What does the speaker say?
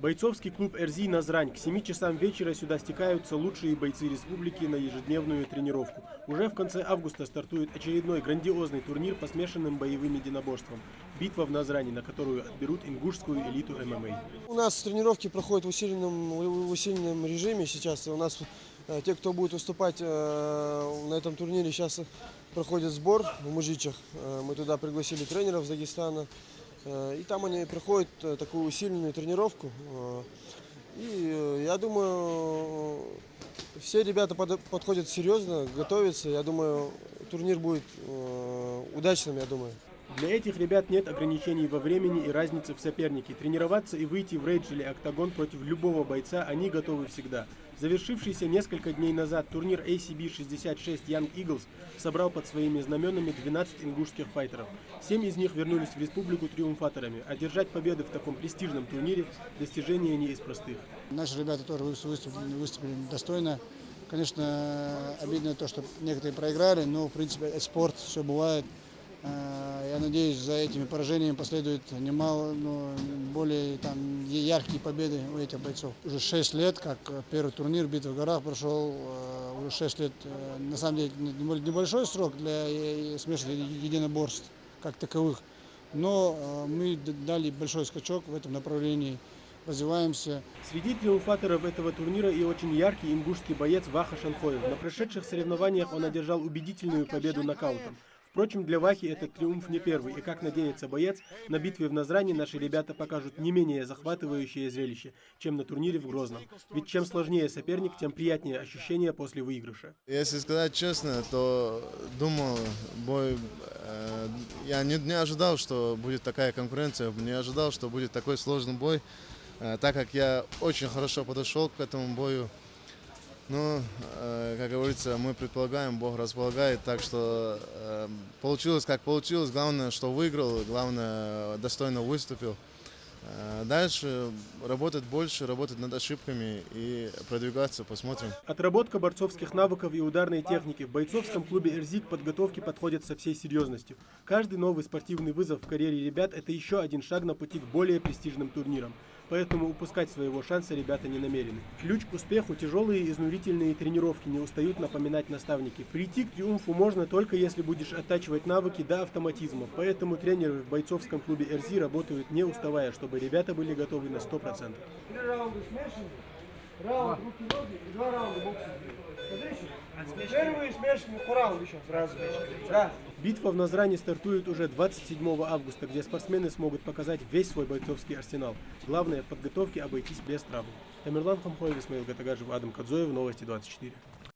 Бойцовский клуб «Эрзи» Назрань. К 7 часам вечера сюда стекаются лучшие бойцы республики на ежедневную тренировку. Уже в конце августа стартует очередной грандиозный турнир по смешанным боевым единоборствам. Битва в Назрани, на которую отберут ингушскую элиту ММА. У нас тренировки проходят в усиленном режиме сейчас. У нас те, кто будет выступать на этом турнире, сейчас проходит сбор в Мужичах. Мы туда пригласили тренеров из Дагестана. И там они проходят такую усиленную тренировку. И я думаю, все ребята подходят серьезно, готовятся. Я думаю, турнир будет удачным, я думаю. Для этих ребят нет ограничений во времени и разницы в сопернике. Тренироваться и выйти в рейдж или октагон против любого бойца они готовы всегда. Завершившийся несколько дней назад турнир ACB 66 Young Eagles собрал под своими знаменами 12 ингушских файтеров. 7 из них вернулись в республику триумфаторами. Одержать победы в таком престижном турнире – достижение не из простых. Наши ребята тоже выступили достойно. Конечно, обидно то, что некоторые проиграли, но в принципе это спорт, все бывает. Я надеюсь, за этими поражениями последует немало, но более яркие победы у этих бойцов. Уже 6 лет, как первый турнир «Битва в горах» прошел, уже 6 лет, на самом деле, небольшой срок для смешанных единоборств как таковых, но мы дали большой скачок в этом направлении. Развиваемся. Среди триумфаторов этого турнира и очень яркий ингушский боец Ваха Шанхоев. На прошедших соревнованиях он одержал убедительную победу нокаутом. Впрочем, для Вахи этот триумф не первый, и, как надеется боец, на битве в Назрани наши ребята покажут не менее захватывающее зрелище, чем на турнире в Грозном. Ведь чем сложнее соперник, тем приятнее ощущение после выигрыша. Если сказать честно, то думал, я не ожидал, что будет такая конкуренция, не ожидал, что будет такой сложный бой, так как я очень хорошо подошел к этому бою. Но, как говорится, мы предполагаем, Бог располагает, так что получилось как получилось. Главное, что выиграл, главное, достойно выступил. Дальше работать больше, работать над ошибками и продвигаться, посмотрим. Отработка борцовских навыков и ударной техники в бойцовском клубе «Эрзи» к подготовке подходит со всей серьезностью. Каждый новый спортивный вызов в карьере ребят – это еще один шаг на пути к более престижным турнирам. Поэтому упускать своего шанса ребята не намерены. Ключ к успеху – тяжелые изнурительные тренировки, не устают напоминать наставники. Прийти к триумфу можно только если будешь оттачивать навыки до автоматизма. Поэтому тренеры в бойцовском клубе «Эрзи» работают не уставая, чтобы ребята были готовы на 100%. 3 раунда смешанные, раунд руки-ноги и 2 раунда бокса. Смотрите, первый смешанный раунд еще сразу. Да. Битва в Назрани стартует уже 27 августа, где спортсмены смогут показать весь свой бойцовский арсенал. Главное в подготовке обойтись без травм. Тамерлан Хамхоев, Исмаил Гатагажев, Адам Кадзоев, Новости 24.